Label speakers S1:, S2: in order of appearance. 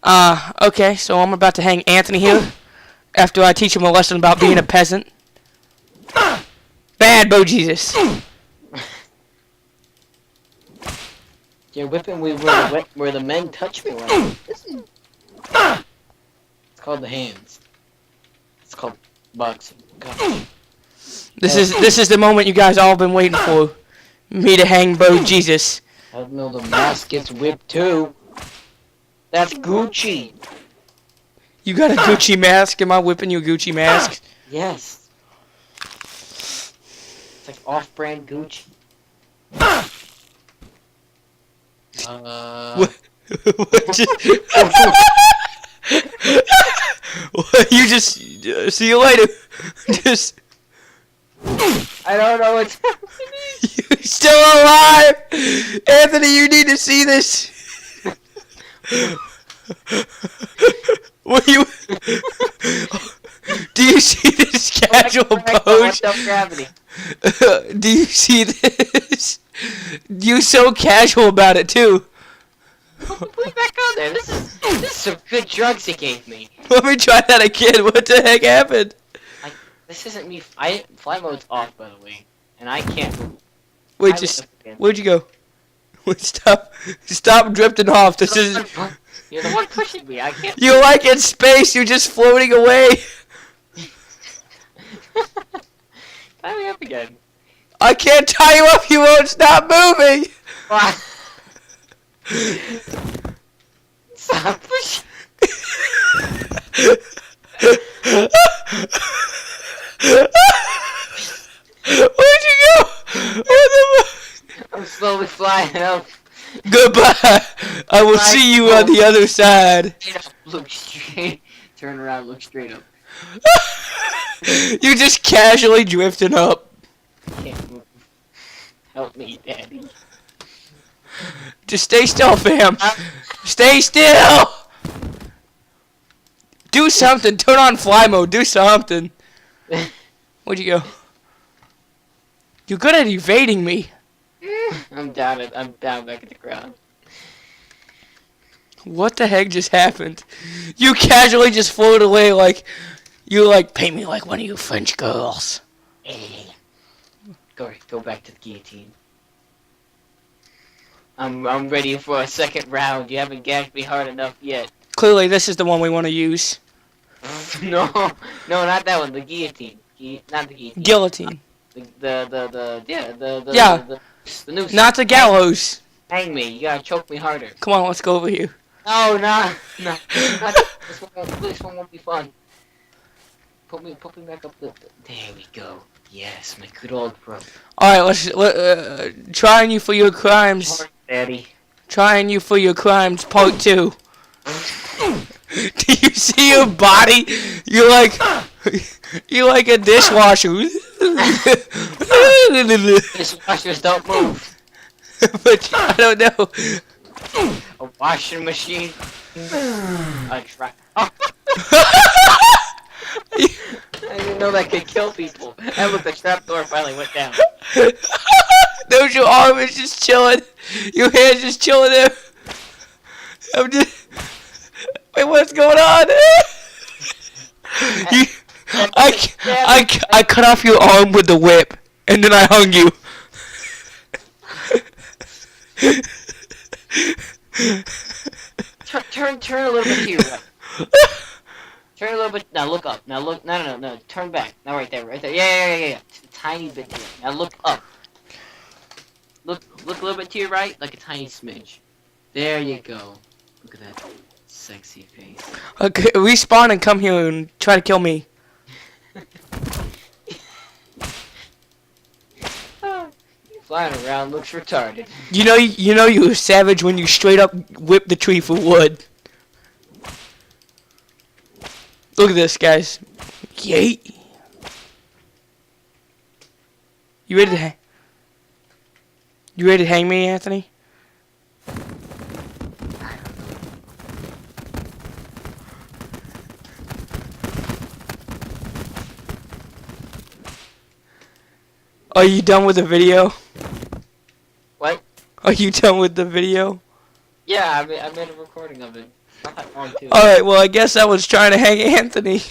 S1: Okay, so I'm about to hang Anthony here after I teach him a lesson about being a peasant. Bad Bo Jesus.
S2: You're whipping me where the men touch me. Right? It's called the hands. It's called boxing. God.
S1: This is the moment you guys all been waiting for. Me to hang Bo Jesus.
S2: I don't know, the mask gets whipped too. That's Gucci.
S1: You got a Gucci mask? Am I whipping you a Gucci mask?
S2: Yes. It's like off-brand Gucci.
S1: What, you just see you later. Just
S2: I don't know what's happening.
S1: you're still alive, Anthony. You need to see this. What you? Do you see this casual pose?
S2: Self-gravity.
S1: Do you see this? You so casual about it too.
S2: Put me back on there. This is some good drugs he gave me.
S1: Let me try that again. What the heck happened?
S2: This isn't me. Fly mode's off, by the way, and I can't move.
S1: Wait, just where'd you go? Wait, stop drifting off. This is.
S2: You're the one pushing me. I can't.
S1: You're like in space. You're just floating away.
S2: Tie me up again.
S1: I can't tie you up. You won't stop moving.
S2: Stop pushing.
S1: Where'd you go?
S2: I'm slowly flying up.
S1: Goodbye. I will see you on the other side.
S2: Look straight. Turn around. Look straight up.
S1: You just casually drifting up.
S2: Can't move. Help me, Daddy.
S1: Just stay still, fam. Stay still. Do something. Turn on fly mode. Do something. Where'd you go? You're good at evading me.
S2: I'm down back at the ground.
S1: What the heck just happened? You casually just floated away like you paint me like one of you French girls.
S2: Go back to the guillotine. I'm ready for a second round. You haven't gagged me hard enough yet.
S1: Clearly, this is the one we want to use.
S2: No, not that one. The guillotine. Not the guillotine.
S1: Guillotine.
S2: The noose.
S1: Not the gallows.
S2: Hang me. You gotta choke me harder.
S1: Come on, let's go over here.
S2: No. This one won't be fun. Put me back up. There we go. Yes, my good old bro.
S1: All right, trying you for your crimes.
S2: Daddy.
S1: Trying you for your crimes, part 2. Do you see your body? You're like a dishwasher.
S2: Dishwashers don't move.
S1: But I don't know.
S2: A washing machine. A truck. I didn't know that could kill people. And look, the trapdoor finally went down.
S1: There's your arm is just chilling. Your hand's just chilling there. Wait, what's going on? I cut off your arm with the whip, and then I hung you.
S2: Turn a little bit here. Right? Turn a little bit. Now look up. Now look. No. Turn back. Now right there. Yeah. Tiny bit here. Now look up. Look a little bit to your right, like a tiny smidge. There you go. Look at that sexy face.
S1: Okay, respawn and come here and try to kill me.
S2: Flying around looks retarded.
S1: You know you're a savage when you straight up whip the tree for wood. Look at this, guys. Yay. You ready to hang me, Anthony? Are you done with the video?
S2: What?
S1: Are you done with the video?
S2: Yeah, I made a recording of it. Not that long too.
S1: Alright, well, I guess I was trying to hang Anthony.